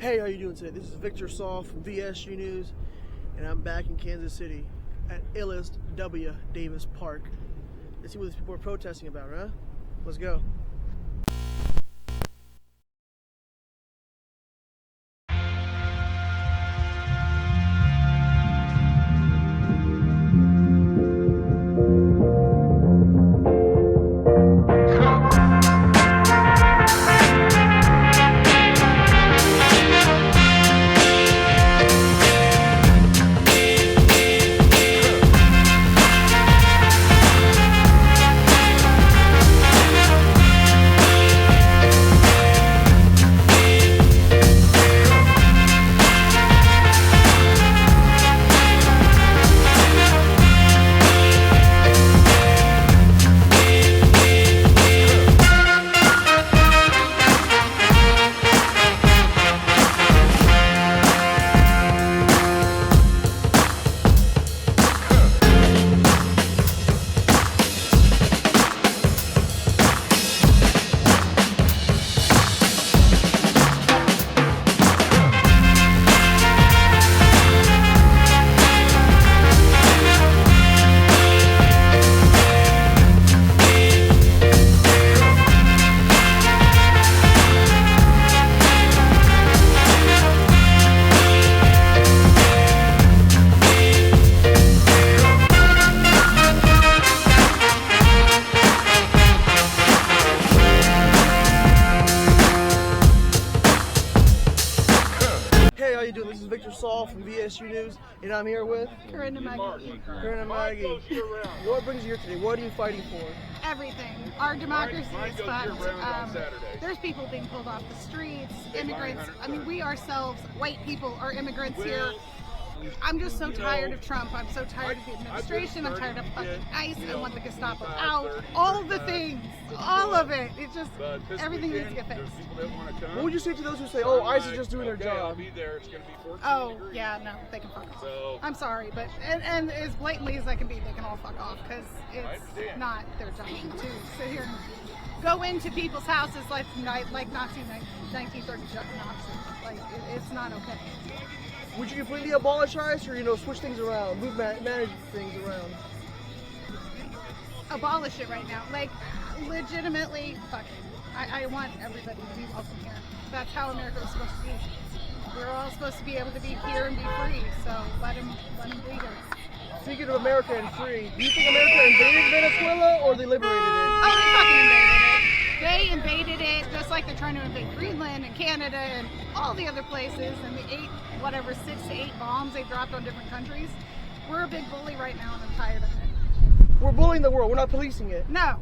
Hey, how you doing today? This is Victor Saul from VSG News, and I'm back in Kansas City at Illest W. Davis Park. Let's see what these people are protesting about, huh? Let's go. Hey, how you doing? This is Victor Saul from VSU News, and I'm here with Corinna Maggie. Corinna Maggie. What brings you here today? What are you fighting for? Everything. Our democracy is fucked. There's people being pulled off the streets, immigrants. I mean, we ourselves, white people, are immigrants here. I'm just so tired of Trump. I'm so tired of the administration. I'm tired of fucking ICE. I want the Gestapo out. All of the things. All of it. It just, everything needs to get fixed. What would you say to those who say, oh, ICE is just doing their job? Oh, yeah, no, they can fuck off. I'm sorry, but, and as blatantly as I can be, they can all fuck off, because it's not their job to sit here and go into people's houses like Nazi 1930 Nazis. Like, it's not okay. Would you completely abolish ICE or, switch things around, manage things around? Abolish it right now. Like, legitimately, fuck it. I want everybody to be welcome here. That's how America was supposed to be. We're all supposed to be able to be here and be free, so let them bleed it. Speaking of America and free, do you think America invaded Venezuela or they liberated it? Oh, they fucking invaded it. They invaded it just like they're trying to invade Greenland and Canada and all the other places, and the 6 to 8 bombs they dropped on different countries. We're a big bully right now, and I'm tired of it. We're bullying the world. We're not policing it. No,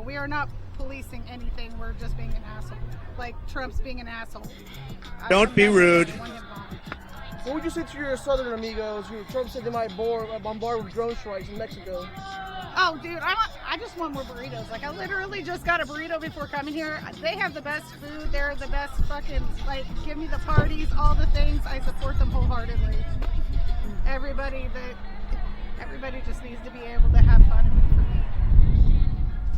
we are not policing anything. We're just being an asshole. Like Trump's being an asshole. Don't be rude. What would you say to your southern amigos who Trump said they might bombard with drone strikes in Mexico? Oh, dude, I just want more burritos. Like, I literally just got a burrito before coming here. They have the best food. They're the best fucking, like, give me the parties, all the things. I support them wholeheartedly. Everybody just needs to be able to have fun and be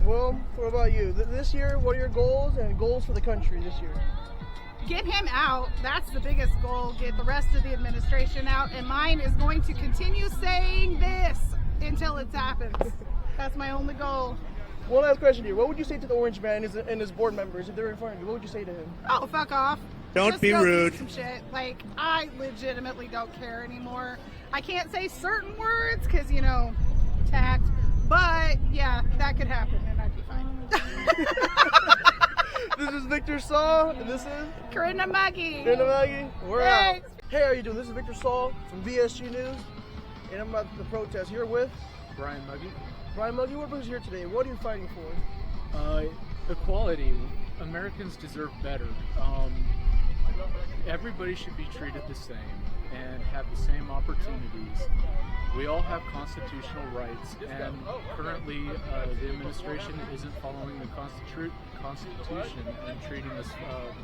free. Well, what about you? This year, what are your goals and goals for the country this year? Get him out. That's the biggest goal. Get the rest of the administration out. And mine is going to continue saying this until it happens. That's my only goal. One last question here. What would you say to the Orange Man and his board members if they're in front of you? What would you say to him? Oh, fuck off. Don't be rude. Some shit. Like, I legitimately don't care anymore. I can't say certain words because, tact. But, yeah, that could happen and I'd be fine. This is Victor Saul, and this is Corinna Maggie. We're out. Hey, how you doing? This is Victor Saul from VSG News, and I'm about the protest here with Brian Muggy. Brian Muggy. What brings you here today? What are you fighting for? Equality. Americans deserve better. Everybody should be treated the same and have the same opportunities. We all have constitutional rights, and currently the administration isn't following the Constitution and treating us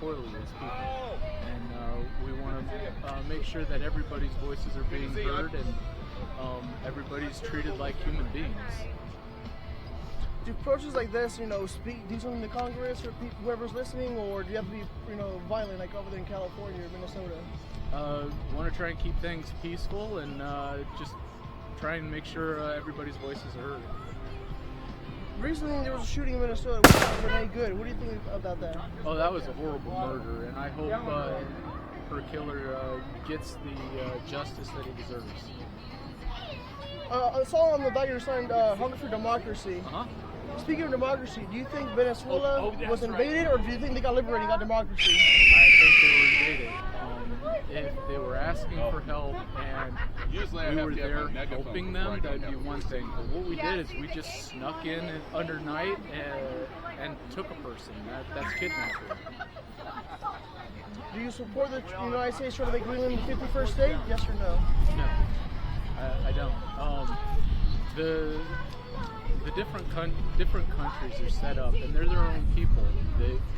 poorly as people. And we want to make sure that everybody's voices are being heard and everybody's treated like human beings. do protests like this, do something to Congress or whoever's listening, or do you have to be, violent like over there in California or Minnesota? Want to try and keep things peaceful and just try and make sure everybody's voices are heard. Recently, there was a shooting in Minnesota with Renee Good. What do you think about that? Oh, that was a horrible murder, and I hope her killer gets the justice that he deserves. I saw on the back of your sign, Hunger for Democracy. Uh-huh. Speaking of democracy, do you think Venezuela was invaded, or do you think they got liberated and got democracy? I think they were invaded. If they were asking for help and we were there helping them, that'd be one thing. But what we did is we just snuck in under night and took a person. That's kidnapping. Do you support the United States trying to make Greenland the 51st state? Yes or no? No, I don't. The different countries are set up, and they're their own people.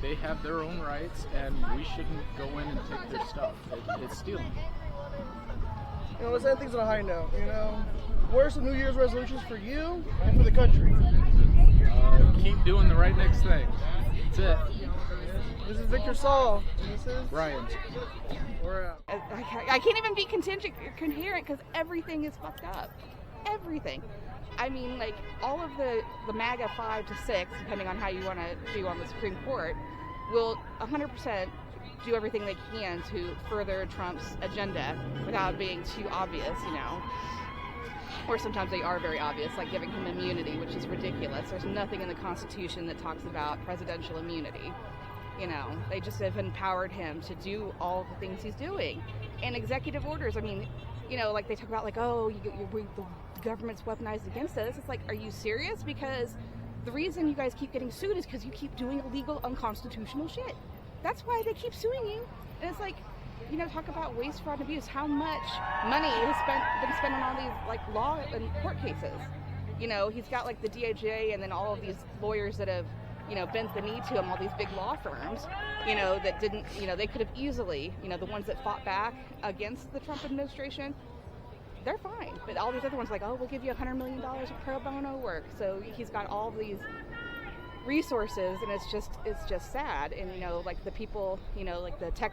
They have their own rights, and we shouldn't go in and take their stuff. It's stealing. Let's end things on a high note. What are some New Year's resolutions for you and for the country? Keep doing the right next thing. That's it. This is Victor Saul. And this is Ryan. We're out. I can't even be coherent because everything is fucked up. Everything. I mean, like, all of the MAGA 5 to 6, depending on how you want to do on the Supreme Court, will 100% do everything they can to further Trump's agenda without being too obvious, Or sometimes they are very obvious, like giving him immunity, which is ridiculous. There's nothing in the Constitution that talks about presidential immunity. They just have empowered him to do all the things he's doing. And executive orders, like they talk about, like, the government's weaponized against us. It's like, are you serious? Because the reason you guys keep getting sued is because you keep doing illegal, unconstitutional shit. That's why they keep suing you. And it's like, talk about waste, fraud, and abuse. How much money has been spent on all these, like, law and court cases? He's got, like, the DOJ and then all of these lawyers that have, bent the knee to him, all these big law firms, that didn't, they could have easily, the ones that fought back against the Trump administration, they're fine. But all these other ones, like, we'll give you $100 million of pro bono work. So he's got all these resources, and it's just sad. And, like the people, like the tech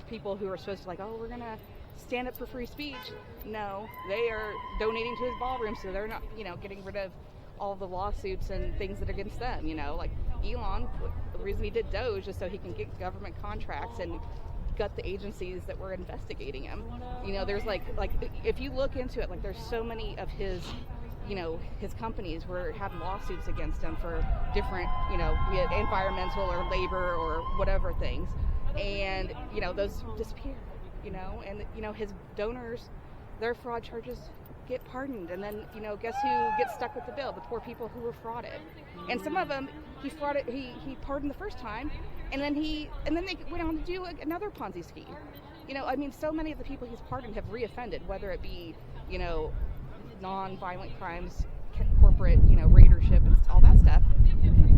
people who are supposed to, like, we're going to stand up for free speech. No, they are donating to his ballroom, so they're not, getting rid of all the lawsuits and things that are against them, like Elon, the reason he did Doge is so he can get government contracts and gut the agencies that were investigating him. There's like if you look into it, like there's so many of his his companies had lawsuits against him for different, be it environmental or labor or whatever things. And, those disappear, and, his donors, their fraud charges get pardoned, and then guess who gets stuck with the bill? The poor people who were frauded. And some of them he pardoned the first time, and then they went on to do another Ponzi scheme. So many of the people he's pardoned have reoffended, whether it be non-violent crimes, corporate raidership and all that stuff,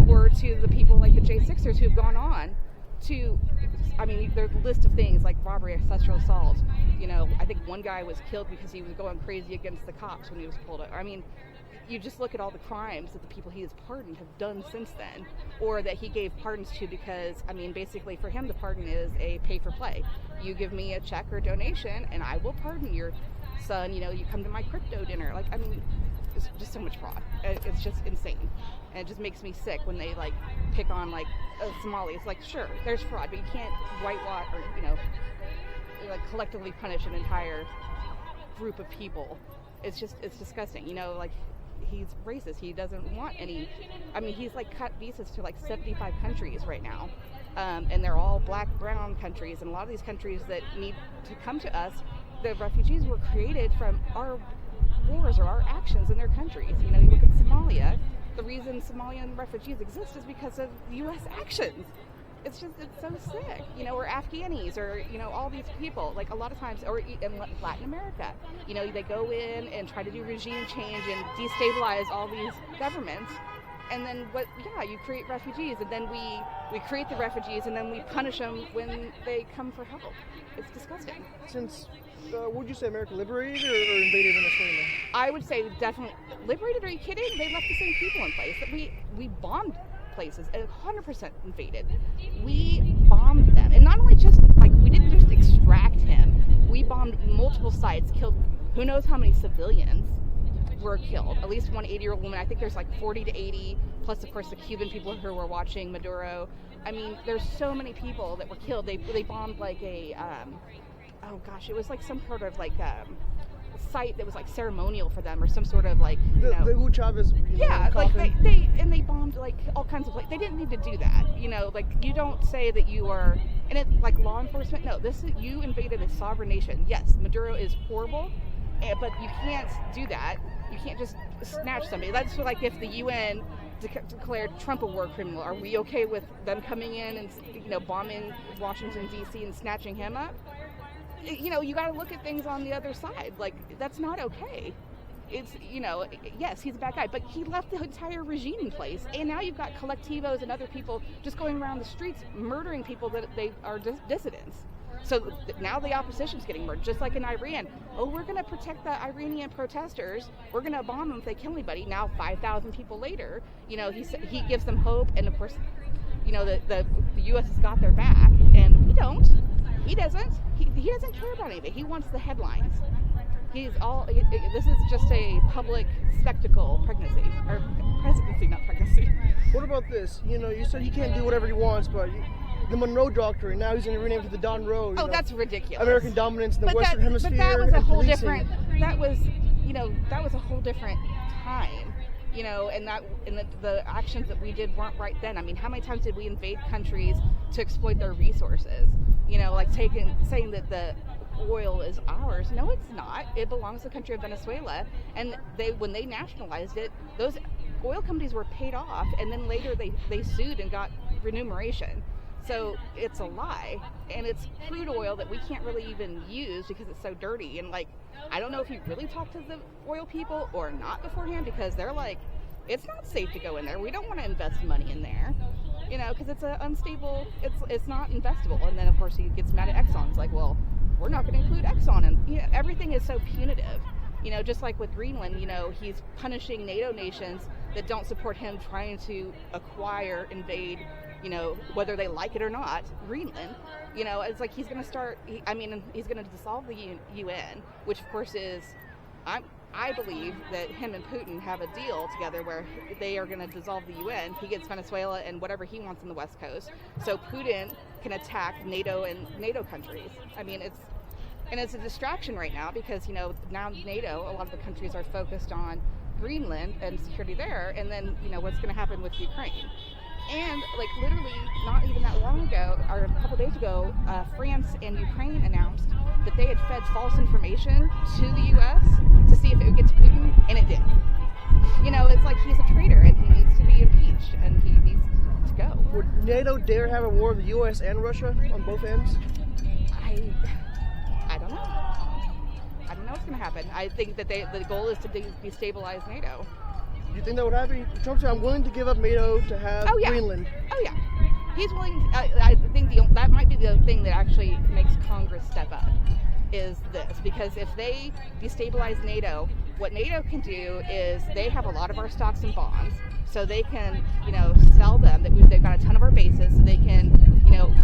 or to the people like the J6ers who've gone on to, there's a list of things like robbery, sexual assault. I think one guy was killed because he was going crazy against the cops when he was pulled over. You just look at all the crimes that the people he has pardoned have done since then, or that he gave pardons to because, basically for him the pardon is a pay for play. You give me a check or donation and I will pardon your son, you come to my crypto dinner. It's just so much fraud. It's just insane. And it just makes me sick when they pick on Somalis. Sure, there's fraud, but you can't whitewash or collectively punish an entire group of people. It's disgusting. He's racist. He doesn't want any. He's cut visas to 75 countries right now, and they're all black, brown countries. And a lot of these countries that need to come to us, the refugees were created from our wars or our actions in their countries. You look at Somalia. The reason Somalian refugees exist is because of U.S. actions. It's so sick, or Afghanis, or, all these people, a lot of times, or in Latin America, they go in and try to do regime change and destabilize all these governments, and then you create refugees, and then we create the refugees, and then we punish them when they come for help. It's disgusting. Since would you say America liberated or invaded Venezuela? I would say definitely liberated. Are you kidding? They left the same people in place. We bombed places, 100% invaded. We bombed them, and not only just like we didn't just extract him. We bombed multiple sites, killed who knows how many civilians were killed. At least one 80-year-old woman. I think there's like 40 to 80, plus of course the Cuban people who were watching Maduro. I mean, there's so many people that were killed. They bombed like a oh gosh, it was like some sort of like site that was like ceremonial for them, or some sort of like the Hugo Chavez. Yeah, like they bombed like all kinds of places. They didn't need to do that. Like you don't say that you are, and it like law enforcement. No, you invaded a sovereign nation. Yes, Maduro is horrible, but you can't do that. You can't just snatch somebody. That's like if the UN declared Trump a war criminal. Are we okay with them coming in and bombing Washington D.C. and snatching him up? You got to look at things on the other side. Like that's not okay. It's yes, he's a bad guy, but he left the entire regime in place, and now you've got collectivos and other people just going around the streets murdering people that they are dissidents. So now the opposition's getting murdered, just like in Iran. Oh, we're going to protect the Iranian protesters. We're going to bomb them if they kill anybody. Now, 5,000 people later, he gives them hope, and of course, the U.S. has got their back, and we don't. He doesn't. He doesn't care about anybody. He wants the headlines. This is just a public spectacle presidency, not pregnancy. What about this? You said he can't do whatever he wants, but the Monroe Doctrine, now he's going to rename it to the Don Roe. That's ridiculous. American dominance in the Western Hemisphere. But that was a whole different. That was a whole different time. And the actions that we did weren't right then. I mean, how many times did we invade countries to exploit their resources? Like saying that the oil is ours. No, it's not. It belongs to the country of Venezuela. And when they nationalized it, those oil companies were paid off, and then later they sued and got remuneration. So it's a lie, and it's crude oil that we can't really even use because it's so dirty. And I don't know if he really talked to the oil people or not beforehand, because they're like, it's not safe to go in there. We don't want to invest money in there, because it's unstable. It's not investable. And then of course he gets mad at Exxon. It's like, well, we're not going to include Exxon, and everything is so punitive. Just like with Greenland, he's punishing NATO nations that don't support him trying to acquire, invade, whether they like it or not, Greenland. It's like he's going to start, he's going to dissolve the UN, which of course is, I believe that him and Putin have a deal together where they are going to dissolve the UN. He gets Venezuela and whatever he wants on the West Coast. So Putin can attack NATO and NATO countries. It's a distraction right now because, now NATO, a lot of the countries are focused on Greenland and security there, and then, what's going to happen with Ukraine. And literally not even that long ago, or a couple days ago, France and Ukraine announced that they had fed false information to the U.S. to see if it would get to Putin, and it did. It's like he's a traitor and he needs to be impeached and he needs to go. Would NATO dare have a war with the U.S. and Russia on both ends? I don't know. I don't know what's going to happen. I think that the goal is to destabilize NATO. Do you think that would happen? Trump said, I'm willing to give up NATO to have Greenland. Oh, yeah. He's willing. I think that might be the thing that actually makes Congress step up, is this. Because if they destabilize NATO, what NATO can do is they have a lot of our stocks and bonds, so they can, sell them. They've got a ton of our bases, so they can,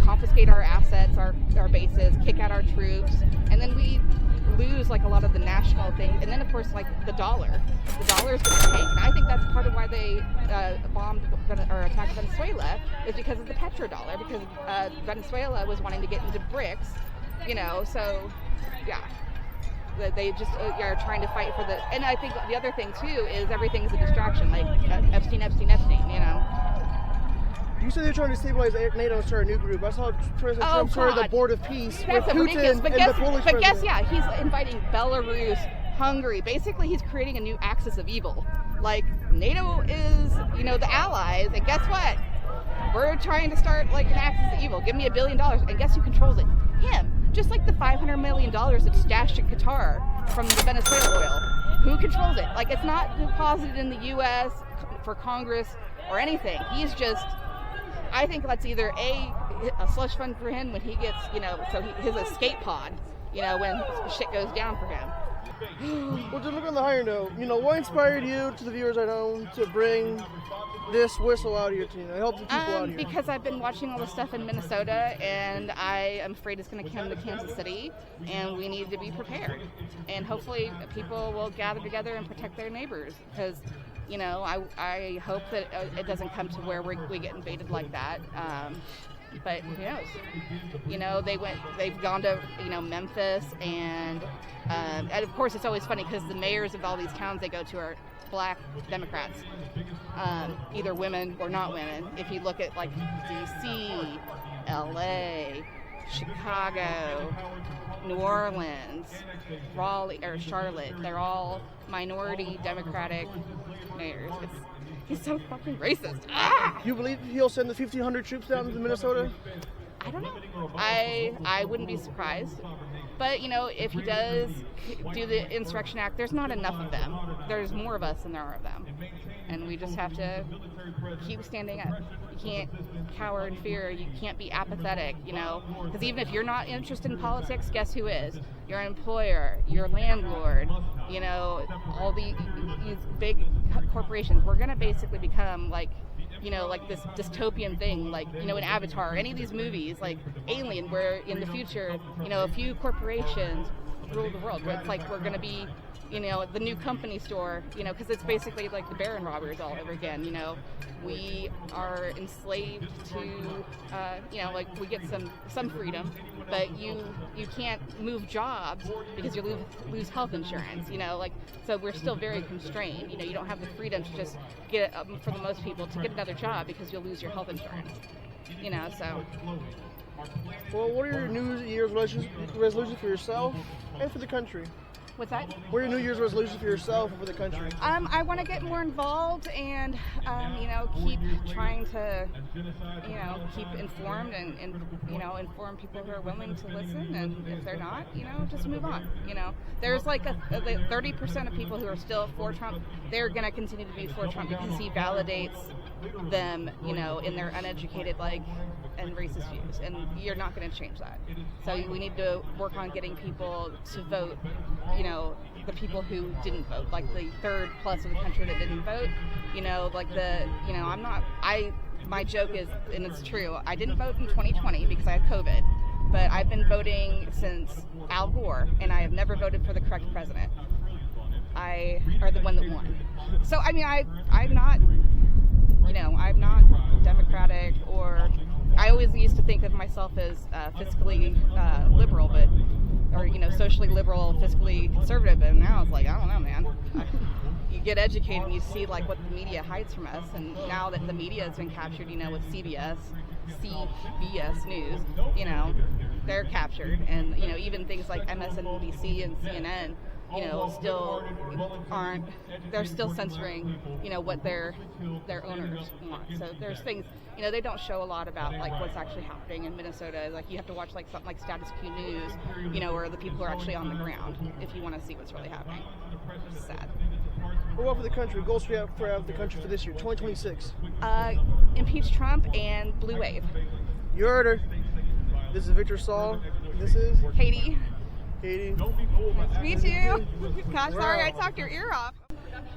confiscate our assets, our bases, kick out our troops, and then we lose a lot of the national thing. And then of course the dollar is going to tank, and I think that's part of why they bombed or attacked Venezuela, is because of the petrodollar, because Venezuela was wanting to get into BRICS, so yeah, they just are trying to fight for the. And I think the other thing too is everything's a distraction, like Epstein. You said they're trying to stabilize NATO and start a new group. I saw President Trump started the Board of Peace with Putin and the Polish president. He's inviting Belarus, Hungary. Basically, he's creating a new axis of evil. NATO is, the allies, and guess what? We're trying to start an axis of evil. Give me $1 billion, and guess who controls it? Him. Just like the $500 million that's stashed in Qatar from the Venezuela oil. Who controls it? It's not deposited in the U.S. for Congress or anything. He's just. I think that's either a slush fund for him when he gets, his escape pod, when shit goes down for him. Well, to look on the higher note, what inspired you, to the viewers at home, to bring this whistle out here to help the people out here? Because I've been watching all the stuff in Minnesota, and I am afraid it's going to come to Kansas City, and we need to be prepared. And hopefully people will gather together and protect their neighbors, because I hope that it doesn't come to where we get invaded like that. But who knows? They've gone to Memphis, and of course it's always funny because the mayors of all these towns they go to are black Democrats, either women or not women. If you look at like DC, LA, Chicago, New Orleans, Raleigh, or Charlotte, they're all minority Democratic mayors. He's so fucking racist. You believe he'll send the 1,500 troops down to Minnesota? I don't know. I wouldn't be surprised. But, if he does do the Insurrection Act, there's not enough of them. There's more of us than there are of them. And we just have to keep standing up. You can't cower in fear. You can't be apathetic, Because even if you're not interested in politics, guess who is? Your employer, your landlord, all these big corporations. We're going to basically become like this dystopian thing, like, in Avatar, any of these movies, like Alien, where in the future, a few corporations rule the world. Where it's like we're going to be, the new company store, because it's basically like the Baron robbers all over again. We are enslaved to, we get some freedom, but you can't move jobs because you lose health insurance. So we're still very constrained. You don't have the freedom to just get, for the most people, to get another job because you'll lose your health insurance. So. Well, what are your New Year's resolutions for yourself and for the country? What's that? What are your New Year's resolutions for yourself and for the country? I want to get more involved and, keep trying to, keep informed and inform people who are willing to listen. And if they're not, just move on. There's like 30% of people who are still for Trump. They're going to continue to be for Trump because he validates them, in their uneducated, and racist views. And you're not going to change that. So we need to work on getting people to vote, the people who didn't vote, like the third plus of the country that didn't vote, my joke is, and it's true, I didn't vote in 2020 because I had COVID, but I've been voting since Al Gore, and I have never voted for the correct president. Or the one that won. So, I'm not, I'm not Democratic, or I always used to think of myself as fiscally liberal, or socially liberal, fiscally conservative, but now it's like, I don't know, man. You get educated and you see what the media hides from us, and now that the media has been captured, with CBS News, they're captured, and even things like MSNBC and CNN, still aren't. They're still censoring, what their owners want. So there's things, they don't show a lot about what's actually happening in Minnesota. You have to watch something like Status Quo News, where the people are actually on the ground if you want to see what's really happening. It's sad. What for the country? Goals for the country for this year, 2026. Impeach Trump and Blue Wave. You heard her. This is Victor Saul. This is Katie. Katie. Me too. Gosh, sorry, I talked your ear off.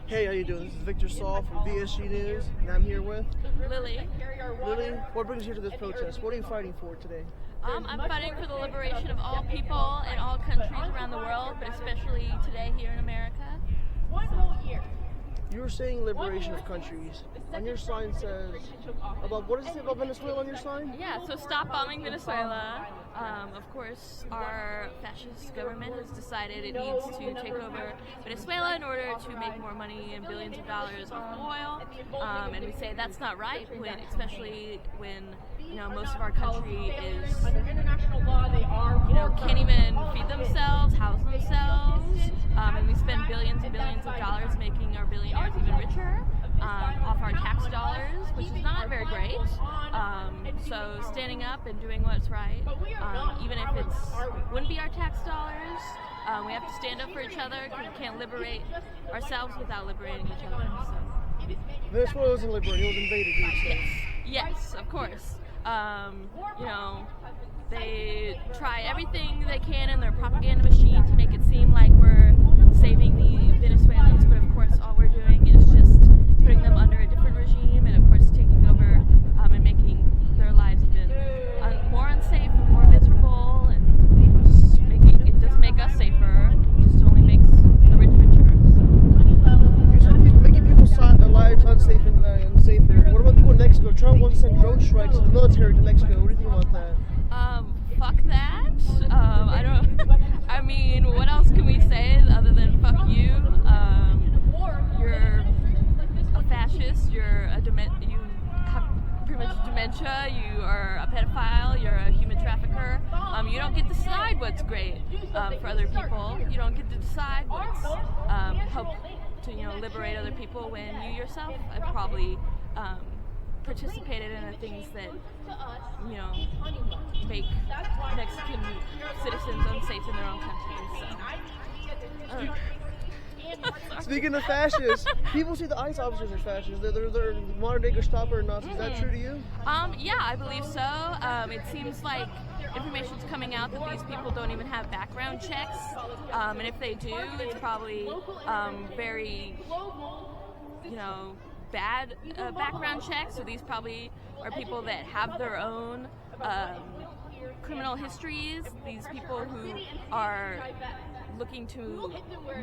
Hey, how you doing? This is Victor Saul from VSG News, and I'm here with Lily. Lily, what brings you to this protest? What are you fighting for today? I'm fighting for the liberation of all people in all countries around the world, but especially today here in America. You're saying liberation of countries. On your sign says about, what does it say about Venezuela on your sign? Yeah, so stop bombing Venezuela. Of course, our fascist government has decided it needs to take over Venezuela in order to make more money and billions of dollars off of oil. And we say that's not right, especially when most of our country is, can't even feed themselves, house themselves, and we spend billions and billions of dollars making our billionaires even richer off our tax dollars, which is not very great. So standing up and doing what's right, even if it wouldn't be our tax dollars, we have to stand up for each other because we can't liberate ourselves without liberating each other. So. Venezuela wasn't liberated, it was invaded, you say. Yes, of course. They try everything they can in their propaganda machine to make it seem like we're saving the Venezuelans, but of course all we're doing is just putting them under a different regime and of course taking over and making their lives even more unsafe and more miserable, and just it doesn't make us safer, it just only makes the rich richer. You said making people's lives unsafe and safer. What about people in Mexico? Trump wants to send drone strikes to the military to Mexico. What do you think about that? Fuck that. I don't. I mean, what else can we say other than fuck you? You're a fascist. You have pretty much dementia. You are a pedophile. You're a human trafficker. You don't get to decide what's great for other people. You don't get to decide what's help to liberate other people when you yourself have probably participated in the things that make Mexican citizens unsafe in their own country. So. Speaking of fascists, people see the ICE officers as fascists. They're modern day Gestapo or Nazis. Is that true to you? Yeah, I believe so. It seems like information's coming out that these people don't even have background checks, and if they do, it's probably very, bad background checks. So these probably are people that have their own criminal histories. These people who are looking to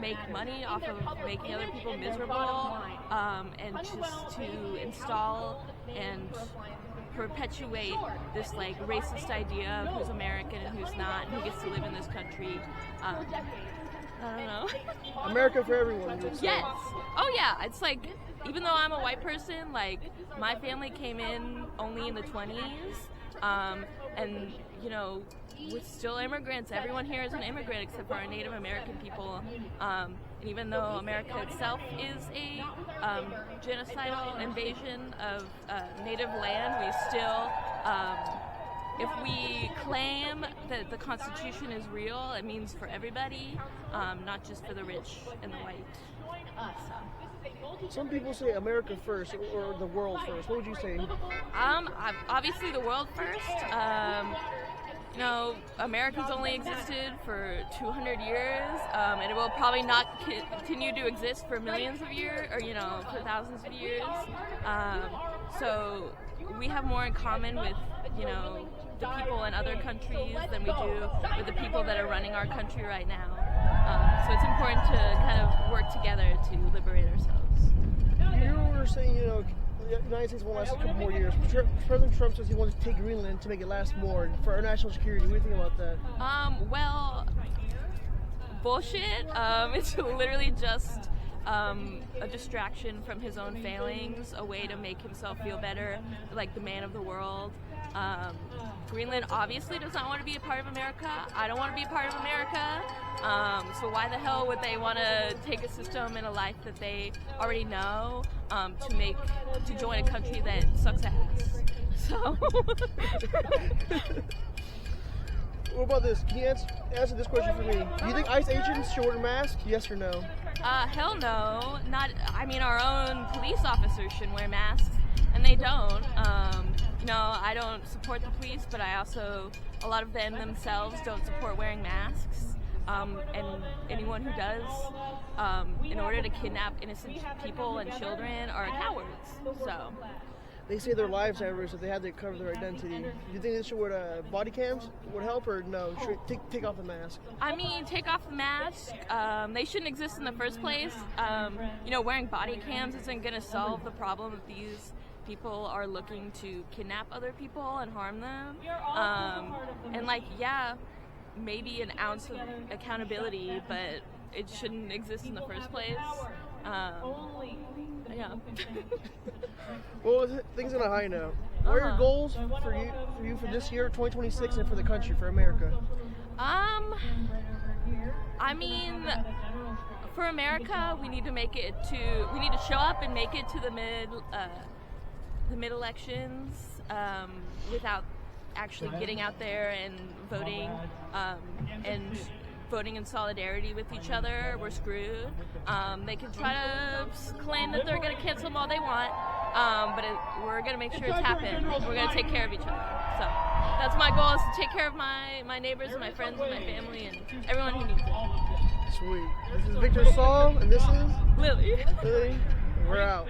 make money off of making other people miserable, and just to install and perpetuate this like racist idea of who's American and who's not, and who gets to live in this country. I don't know. America for everyone. Yes. Oh yeah. It's like, even though I'm a white person, like my family came in only in the 20s, and we're still immigrants. Everyone here is an immigrant except for our Native American people. And even though America itself is a genocidal invasion of native land, we still, if we claim that the Constitution is real, it means for everybody, not just for the rich and the white. Some people say America first or the world first. What would you say? Obviously the world first. America's only existed for 200 years, and it will probably not continue to exist for millions of years, or for thousands of years. So we have more in common with the people in other countries than we do with the people that are running our country right now. So it's important to kind of work together to liberate ourselves. You were saying, the United States won't last a couple more years. President Trump says he wants to take Greenland to make it last more for our national security. What do you think about that? Well, bullshit. It's literally just a distraction from his own failings, a way to make himself feel better, like the man of the world. Greenland obviously does not want to be a part of America. I don't want to be a part of America. So why the hell would they want to take a system and a life that they already know to join a country that sucks ass? So. What about this? Can you answer this question for me? Do you think ICE agents should wear masks? Yes or no? Hell no. Our own police officers should wear masks, and they don't. I don't support the police, but a lot of them themselves don't support wearing masks. And anyone who does, in order to kidnap innocent people and children, are cowards. So. They say their lives at risk if they had to cover their identity. Do you think they should wear body cams would help, or no? Should take off the mask? Take off the mask. They shouldn't exist in the first place. Wearing body cams isn't going to solve the problem if these people are looking to kidnap other people and harm them. Maybe an ounce of accountability, but it shouldn't exist in the first place. Yeah. Well, things on a high note. What are your goals for you for this year, 2026, and for the country, for America? For America, we need to show up and make it to the mid elections without actually getting out there and voting, and voting in solidarity with each other. We're screwed. They can try to claim that they're going to cancel them all they want, we're going to make sure it's happening. We're going to take care of each other. So that's my goal, is to take care of my neighbors and my friends and my family and everyone who needs it. Sweet. This is Victor Saul, and this is Lily. Lily. We're out.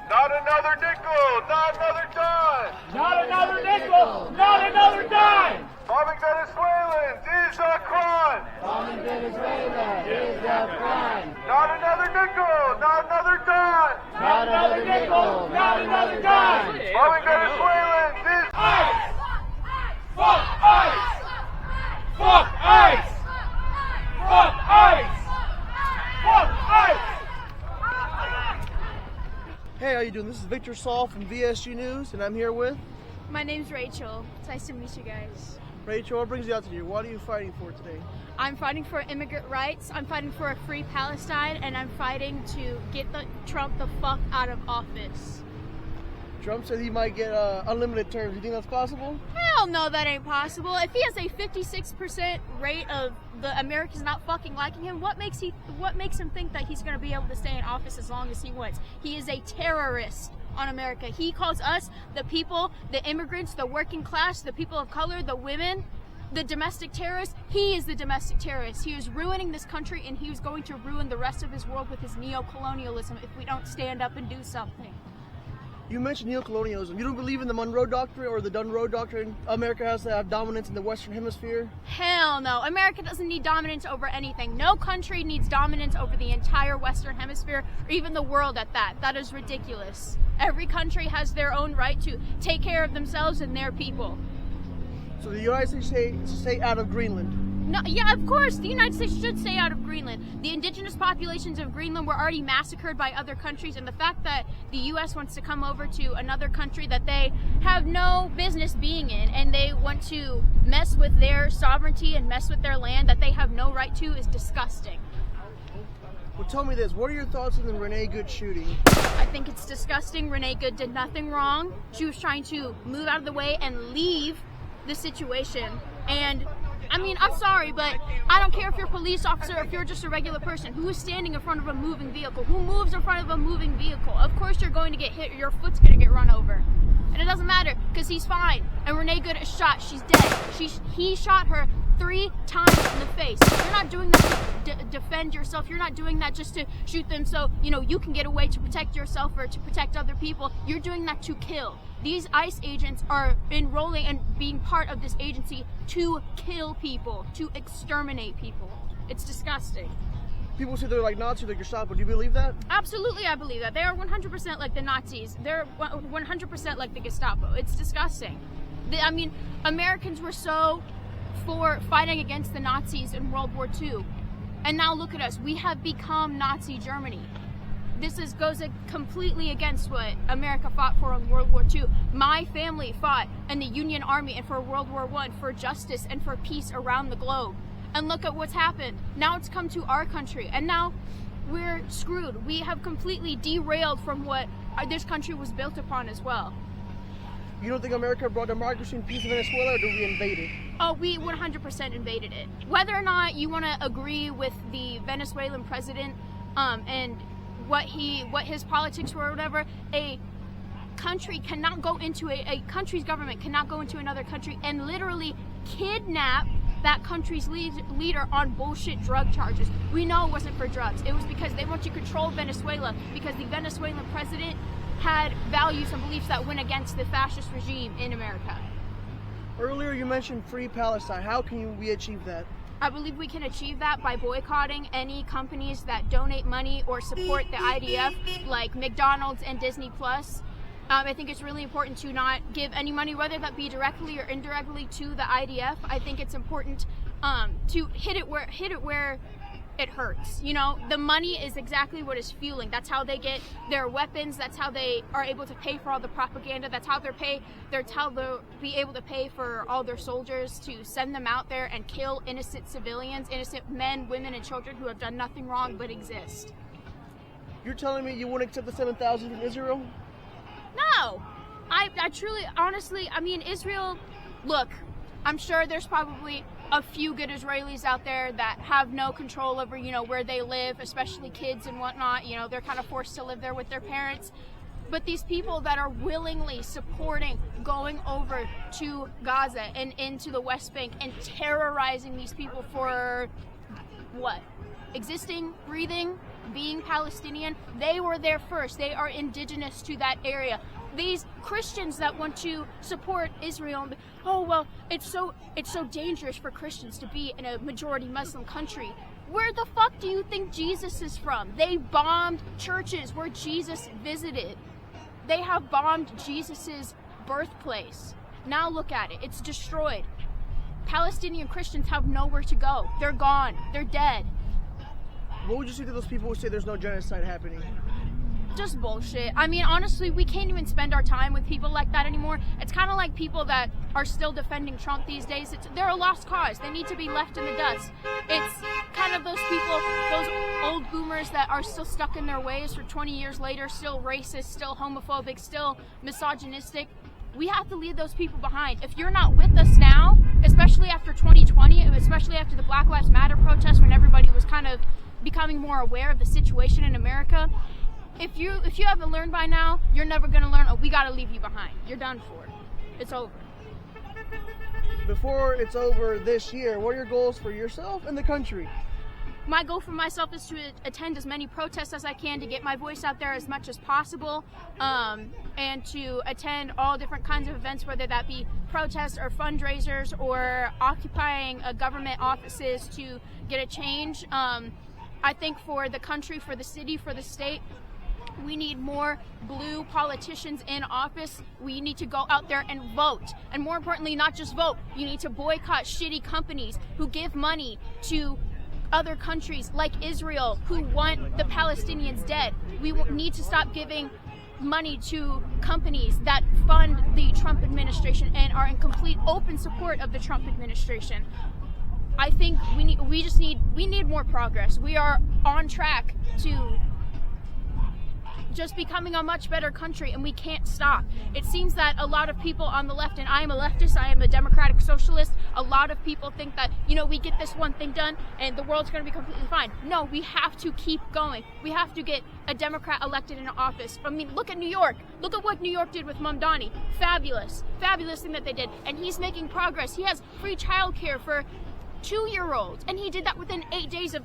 Not another nickel, not another dime. Not another nickel, not another dime. Bombing Venezuelans is a crime. Bombing Venezuela is a crime. Not another nickel, not another dime. Not another nickel, not another dime. Bombing Venezuelans is ICE. Fuck ICE. Fuck ICE. Fuck ICE. Fuck ICE. Hey, how you doing? This is Victor Saul from VSG News, and I'm here with My name's Rachel. It's nice to meet you guys. Rachel. What brings you out today? What are you fighting for today? I'm fighting for immigrant rights. I'm fighting for a free Palestine, and I'm fighting to get Trump the fuck out of office. Trump said he might get unlimited terms. You think that's possible? Hell no, that ain't possible. If he has a 56% rate of the Americans not fucking liking him, what makes him think that he's going to be able to stay in office as long as he wants? He is a terrorist on America. He calls us, the people, the immigrants, the working class, the people of color, the women, the domestic terrorists. He is the domestic terrorist. He is ruining this country, and he is going to ruin the rest of his world with his neo-colonialism if we don't stand up and do something. You mentioned neo-colonialism. You don't believe in the Monroe Doctrine or the Dunroe Doctrine? America has to have dominance in the Western Hemisphere? Hell no. America doesn't need dominance over anything. No country needs dominance over the entire Western Hemisphere, or even the world at that. That is ridiculous. Every country has their own right to take care of themselves and their people. So the United States should stay out of Greenland? No, yeah, of course, the United States should stay out of Greenland. The indigenous populations of Greenland were already massacred by other countries, and the fact that the U.S. wants to come over to another country that they have no business being in, and they want to mess with their sovereignty and mess with their land that they have no right to, is disgusting. Well, tell me this. What are your thoughts on the Renee Good shooting? I think it's disgusting. Renee Good did nothing wrong. She was trying to move out of the way and leave the situation, and I mean, I'm sorry, but I don't care if you're a police officer or if you're just a regular person. Who is standing in front of a moving vehicle? Who moves in front of a moving vehicle? Of course you're going to get hit or your foot's going to get run over. And it doesn't matter, because he's fine. And Renee Good is shot. She's dead. He shot her 3 times in the face. You're not doing that to defend yourself. You're not doing that just to shoot them so, you can get away to protect yourself or to protect other people. You're doing that to kill. These ICE agents are enrolling and being part of this agency to kill people, to exterminate people. It's disgusting. People say they're like Nazis, like Gestapo. Do you believe that? Absolutely, I believe that. They are 100% like the Nazis. They're 100% like the Gestapo. It's disgusting. Americans were so for fighting against the Nazis in World War II. And now look at us. We have become Nazi Germany. This goes completely against what America fought for in World War II. My family fought in the Union Army and for World War I for justice and for peace around the globe. And look at what's happened. Now it's come to our country, and now we're screwed. We have completely derailed from what this country was built upon as well. You don't think America brought democracy and peace to Venezuela, or did we invade it? Oh, we 100% invaded it. Whether or not you want to agree with the Venezuelan president and what his politics were or whatever, a country cannot go into a country's government cannot go into another country and literally kidnap that country's leader on bullshit drug charges. We know it wasn't for drugs. It was because they want to control Venezuela, because the Venezuelan president had values and beliefs that went against the fascist regime in America. Earlier you mentioned free Palestine. How can we achieve that? I believe we can achieve that by boycotting any companies that donate money or support the IDF, like McDonald's and Disney Plus. I think it's really important to not give any money, whether that be directly or indirectly, to the IDF. I think it's important to hit it where it hurts. The money is exactly what is fueling. That's how they get their weapons. That's how they are able to pay for all the propaganda. That's how they'll be able to pay for all their soldiers to send them out there and kill innocent civilians, innocent men, women, and children who have done nothing wrong but exist. You're telling me you wouldn't accept the 7,000 from Israel? No, I truly, honestly, Israel, look, I'm sure there's probably a few good Israelis out there that have no control over, where they live, especially kids and whatnot. They're kind of forced to live there with their parents. But these people that are willingly supporting going over to Gaza and into the West Bank and terrorizing these people for what? Existing, breathing, being Palestinian, they were there first. They are indigenous to that area. These Christians that want to support Israel, it's so dangerous for Christians to be in a majority Muslim country. Where the fuck do you think Jesus is from? They bombed churches where Jesus visited. They have bombed Jesus's birthplace. Now look at it. It's destroyed. Palestinian Christians have nowhere to go. They're gone. They're dead. What would you say to those people who say there's no genocide happening? Just bullshit. Honestly, we can't even spend our time with people like that anymore. It's kind of like people that are still defending Trump these days. They're a lost cause. They need to be left in the dust. It's kind of those people, those old boomers that are still stuck in their ways for 20 years later, still racist, still homophobic, still misogynistic. We have to leave those people behind. If you're not with us now, especially after 2020, especially after the Black Lives Matter protests, when everybody was kind of becoming more aware of the situation in America, if you haven't learned by now, you're never going to learn. We got to leave you behind. You're done for. It's over. Before it's over this year, what are your goals for yourself and the country? My goal for myself is to attend as many protests as I can to get my voice out there as much as possible, and to attend all different kinds of events, whether that be protests or fundraisers or occupying government offices to get a change. I think for the country, for the city, for the state, we need more blue politicians in office. We need to go out there and vote. And more importantly, not just vote. You need to boycott shitty companies who give money to other countries like Israel who want the Palestinians dead. We need to stop giving money to companies that fund the Trump administration and are in complete open support of the Trump administration. I think we need more progress. We are on track to just becoming a much better country, and we can't stop. It seems that a lot of people on the left, and I am a leftist, I am a democratic socialist, a lot of people think that, you know, we get this one thing done and the world's going to be completely fine. No, we have to keep going. We have to get a Democrat elected in office. I mean, look at New York. Look at what New York did with Mamdani. Fabulous thing that they did, and he's making progress. He has free childcare for 2-year-olds, and he did that within 8 days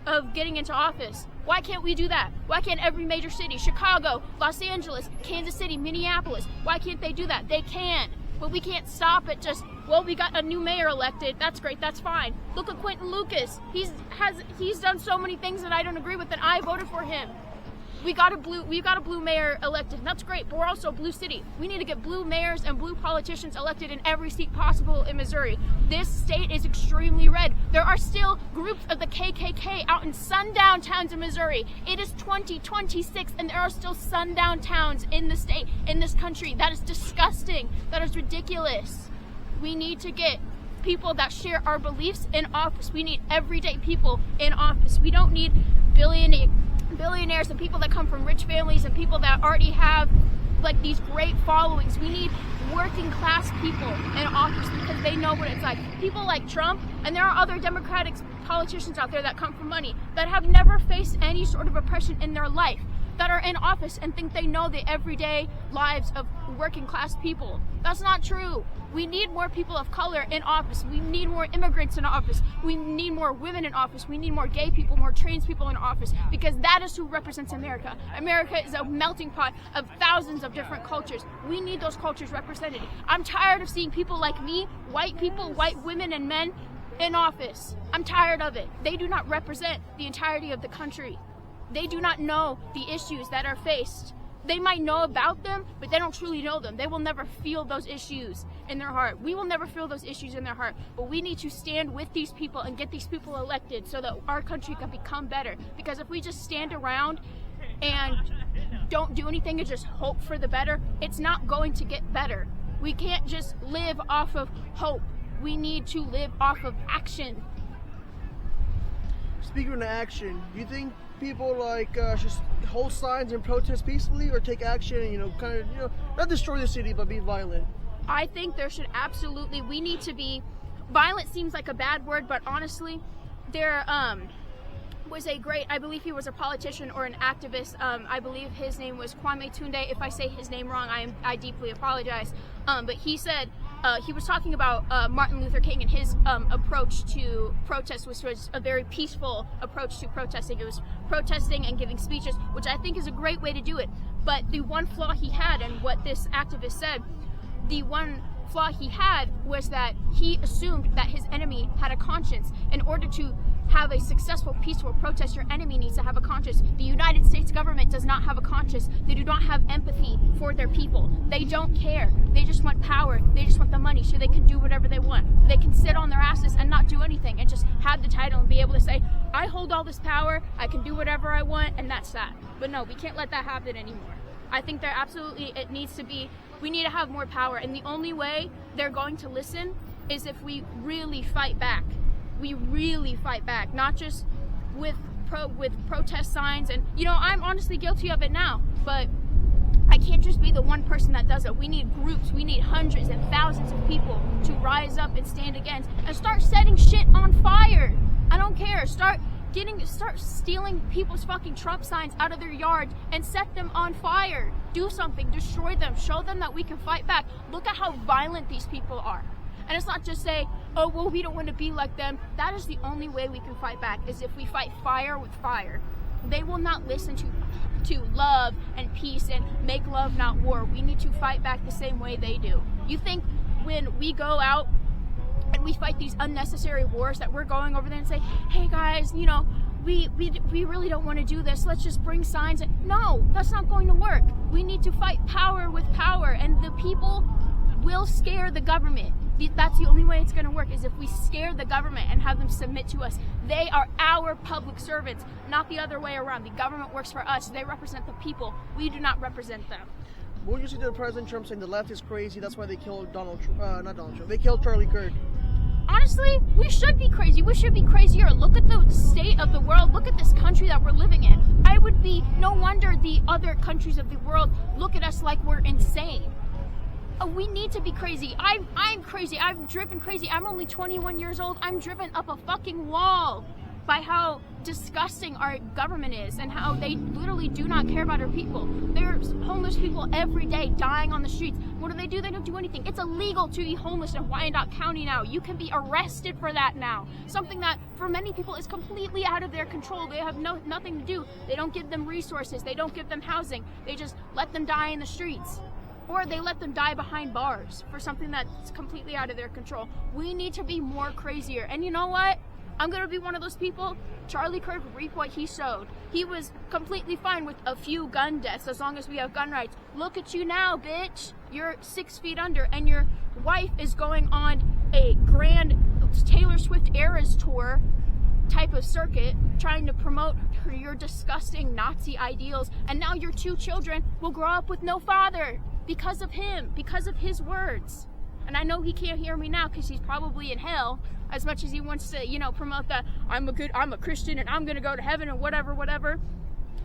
of getting into office. Why can't we do that? Why can't every major city, Chicago, Los Angeles, Kansas City, Minneapolis, why can't they do that? They can, but we can't stop at just, well, we got a new mayor elected, that's great, that's fine. Look at Quentin Lucas. He's done so many things that I don't agree with, and I voted for him. We got a blue mayor elected, and that's great, but we're also a blue city. We need to get blue mayors and blue politicians elected in every seat possible in Missouri. This state is extremely red. There are still groups of the KKK out in sundown towns in Missouri. It is 2026, and there are still sundown towns in the state, in this country. That is disgusting. That is ridiculous. We need to get people that share our beliefs in office. We need everyday people in office. We don't need billionaires and people that come from rich families and people that already have like these great followings. We need working class people in office because they know what it's like. People like Trump, and there are other Democratic politicians out there that come from money that have never faced any sort of oppression in their life, that are in office and think they know the everyday lives of working class people. That's not true. We need more people of color in office. We need more immigrants in office. We need more women in office. We need more gay people, more trans people in office, because that is who represents America. America is a melting pot of thousands of different cultures. We need those cultures represented. I'm tired of seeing people like me, white people, white women and men in office. I'm tired of it. They do not represent the entirety of the country. They do not know the issues that are faced. They might know about them, but they don't truly know them. They will never feel those issues in their heart. We will never feel those issues in their heart, but we need to stand with these people and get these people elected so that our country can become better. Because if we just stand around and don't do anything and just hope for the better, it's not going to get better. We can't just live off of hope. We need to live off of action. Speaking of action, do you think people should hold signs and protest peacefully, or take action and not destroy the city but be violent? I think there should absolutely, we need to be violent. Seems like a bad word, but honestly, there was a great, I believe he was a politician or an activist, I believe his name was Kwame Tunde. If I say his name wrong, I deeply apologize, but he said he was talking about Martin Luther King and his approach to protest, which was a very peaceful approach to protesting. It was protesting and giving speeches, which I think is a great way to do it. But the one flaw he had, and what this activist said, the one flaw he had was that he assumed that his enemy had a conscience. In order to have a successful peaceful protest, your enemy needs to have a conscience. The United States government does not have a conscience. They do not have empathy for their people. They don't care. They just want power. They just want the money so they can do whatever they want. They can sit on their asses and not do anything and just have the title and be able to say, I hold all this power, I can do whatever I want, and that's that. But no, we can't let that happen anymore. I think there absolutely, it needs to be, we need to have more power, and the only way they're going to listen is if we really fight back. We really fight back, not just with protest signs. And I'm honestly guilty of it now, but I can't just be the one person that does it. We need groups, we need hundreds and thousands of people to rise up and stand against and start setting shit on fire. I don't care. Start stealing people's fucking Trump signs out of their yards and set them on fire. Do something, destroy them, show them that we can fight back. Look at how violent these people are. And it's not just say, oh, well, we don't want to be like them. That is the only way we can fight back, is if we fight fire with fire. They will not listen to love and peace and make love, not war. We need to fight back the same way they do. You think when we go out and we fight these unnecessary wars that we're going over there and say, hey guys, we really don't want to do this, let's just bring signs? No, that's not going to work. We need to fight power with power, and the people will scare the government. That's the only way it's going to work, is if we scare the government and have them submit to us. They are our public servants, not the other way around. The government works for us. They represent the people. We do not represent them. What would you say to President Trump saying the left is crazy, that's why they killed They killed Charlie Kirk? honestly, we should be crazy. We should be crazier. Look at the state of the world. Look at this country that we're living in. I would be, no wonder the other countries of the world look at us like we're insane. We need to be crazy. I'm crazy. I'm driven crazy. I'm only 21 years old. I'm driven up a fucking wall by how disgusting our government is and how they literally do not care about our people. There's homeless people every day dying on the streets. What do? They don't do anything. It's illegal to be homeless in Wyandotte County now. You can be arrested for that now. Something that for many people is completely out of their control. They have nothing to do. They don't give them resources. They don't give them housing. They just let them die in the streets. Or they let them die behind bars for something that's completely out of their control. We need to be more crazier. And you know what? I'm going to be one of those people. Charlie Kirk reaped what he sowed. He was completely fine with a few gun deaths as long as we have gun rights. Look at you now, bitch. You're 6 feet under and your wife is going on a grand Taylor Swift Eras tour type of circuit trying to promote your disgusting Nazi ideals. And now your 2 children will grow up with no father because of him, because of his words. And I know he can't hear me now because he's probably in hell, as much as he wants to, promote that I'm a Christian and I'm gonna go to heaven and whatever.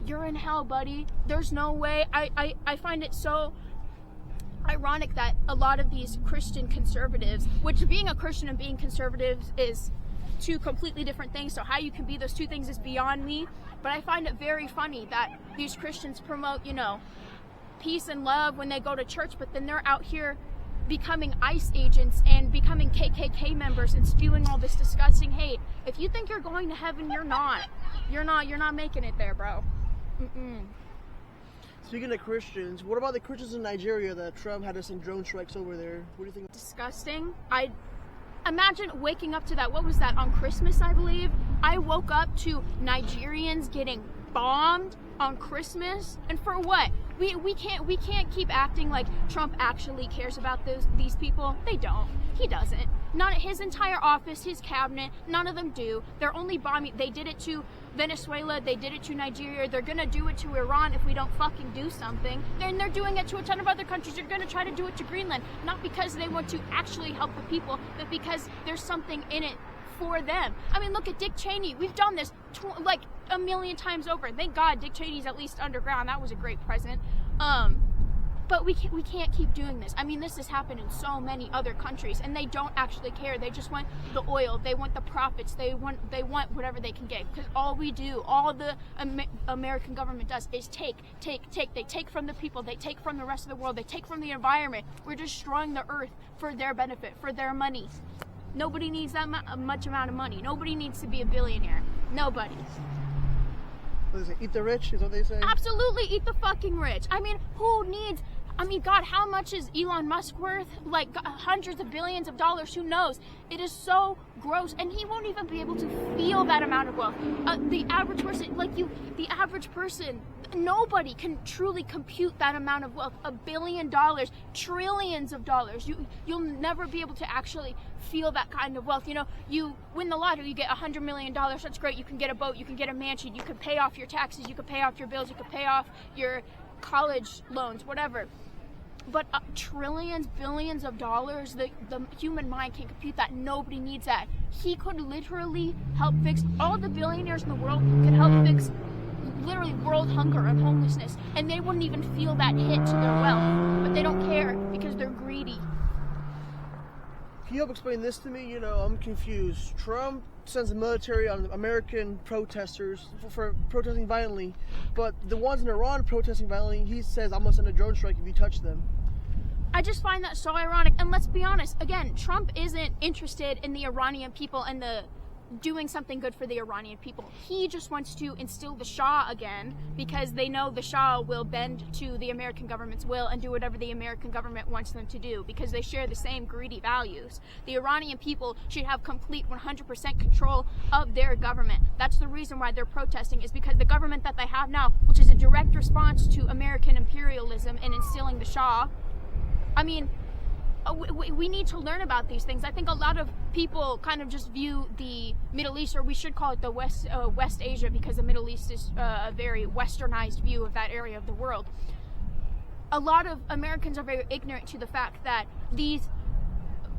You're in hell, buddy. There's no way. I find it so ironic that a lot of these Christian conservatives, which being a Christian and being conservative is 2 completely different things, so how you can be those 2 things is beyond me, but I find it very funny that these Christians promote, peace and love when they go to church, but then they're out here becoming ICE agents and becoming KKK members and spewing all this disgusting hate. If you think you're going to heaven, you're not. You're not making it there, bro. Speaking of Christians, what about the Christians in Nigeria that Trump had to send drone strikes over there? What do you think? Disgusting. I imagine waking up to that. What was that, on Christmas, I believe? I woke up to Nigerians getting bombed on Christmas, and for what? We can't keep acting like Trump actually cares about these people. They don't. He doesn't. Not his entire office, his cabinet, none of them do. They're only bombing. They did it to Venezuela, they did it to Nigeria, they're gonna do it to Iran if we don't fucking do something. And they're doing it to a ton of other countries. They're gonna try to do it to Greenland, not because they want to actually help the people, but because there's something in it for them. I mean, look at Dick Cheney. We've done this like a million times over. Thank God Dick Cheney's at least underground. That was a great president. But we can't keep doing this. I mean, this has happened in so many other countries, and they don't actually care. They just want the oil. They want the profits. They want whatever they can get. Because all the American government does is take. They take from the people. They take from the rest of the world. They take from the environment. We're destroying the earth for their benefit, for their money. Nobody needs that much amount of money. Nobody needs to be a billionaire. Nobody. What is it? Eat the rich is what they say? Absolutely, eat the fucking rich. I mean, who needs... I mean, God, how much is Elon Musk worth? Like hundreds of billions of dollars, who knows? It is so gross, and he won't even be able to feel that amount of wealth. The average person, nobody can truly compute that amount of wealth. $1 billion, trillions of dollars. You'll never be able to actually feel that kind of wealth. You win the lottery, you get $100 million. That's great. You can get a boat, you can get a mansion, you can pay off your taxes, you can pay off your bills, you can pay off your college loans, whatever. But trillions, billions of dollars, the human mind can't compute that. Nobody needs that. He could literally help fix, all the billionaires in the world could help fix literally world hunger and homelessness, and they wouldn't even feel that hit to their wealth. But they don't care because they're greedy. Can you help explain this to me? I'm confused. Trump sends the military on American protesters for protesting violently, but the ones in Iran protesting violently, he says, I'm going to send a drone strike if you touch them. I just find that so ironic. And let's be honest, again, Trump isn't interested in the Iranian people and doing something good for the Iranian people. He just wants to instill the Shah again because they know the Shah will bend to the American government's will and do whatever the American government wants them to do because they share the same greedy values. The Iranian people should have complete 100% control of their government. That's the reason why they're protesting, is because the government that they have now, which is a direct response to American imperialism and instilling the Shah, I mean, we need to learn about these things. I think a lot of people kind of just view the Middle East, or we should call it the West Asia, because the Middle East is a very westernized view of that area of the world. A lot of Americans are very ignorant to the fact that these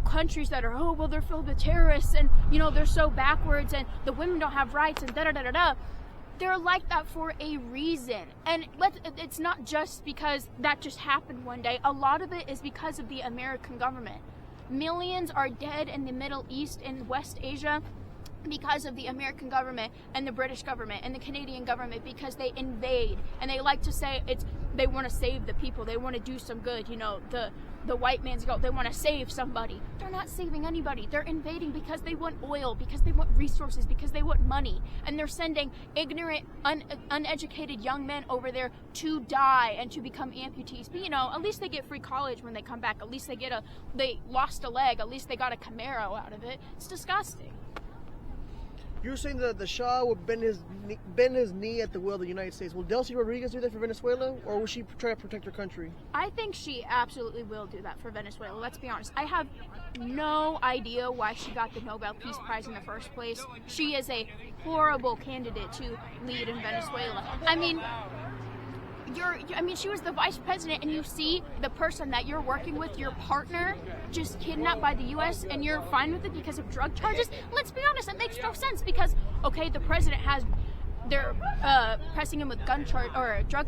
countries that are, oh, well, they're filled with terrorists and, you know, they're so backwards and the women don't have rights and da-da-da-da-da. They're like that for a reason. And it's not just because that just happened one day. A lot of it is because of the American government. Millions are dead in the Middle East and West Asia because of the American government and the British government and the Canadian government, because they invade and they like to say they want to save the people, they want to do some good, you know, the white man's goal, they want to save somebody. They're not saving anybody. They're invading because they want oil, because they want resources, because they want money, and they're sending ignorant, uneducated young men over there to die and to become amputees. But you know, at least they get free college when they come back. At least they lost a leg. At least they got a Camaro out of it. It's disgusting. You're saying that the Shah would bend his knee at the will of the United States. Will Delcy Rodriguez do that for Venezuela, or will she try to protect her country? I think she absolutely will do that for Venezuela. Let's be honest. I have no idea why she got the Nobel Peace Prize in the first place. She is a horrible candidate to lead in Venezuela. I mean, she was the vice president, and you see the person that you're working with, your partner, just kidnapped by the U.S., and you're fine with it because of drug charges? Let's be honest, it makes no sense because, okay, the president they're pressing him with drug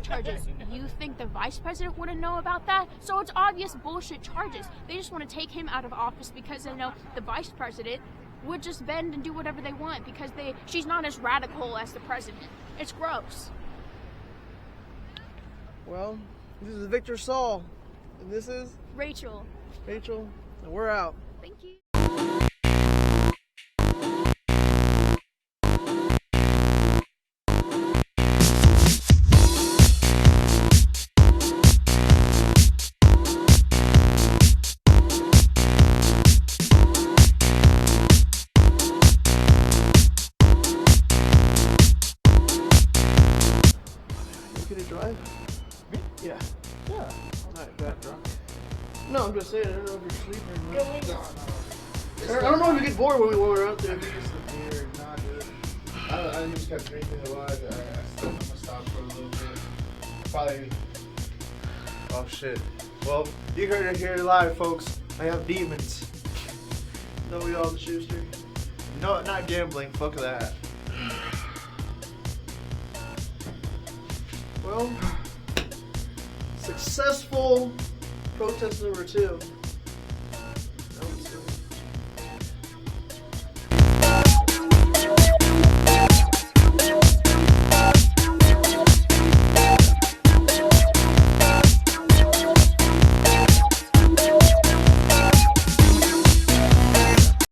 charges. You think the vice president wouldn't know about that? So it's obvious bullshit charges. They just want to take him out of office because they know the vice president would just bend and do whatever they want because she's not as radical as the president. It's gross. Well, this is Victor Saul, and this is Rachel, and we're out. Thank you. You gonna drive? Me? Yeah. Yeah. Alright, bet. No, I'm just saying, I don't know if you're sleeping. No. I don't know if you get bored when we're out there. I think it's the beer. Nah, dude. I just kept drinking a lot. I'm gonna stop for a little bit. Probably. Oh shit. Well, you heard it here live, folks. I have demons. No, we all the Schuster. No, not gambling. Fuck that. Well, successful protest number 2.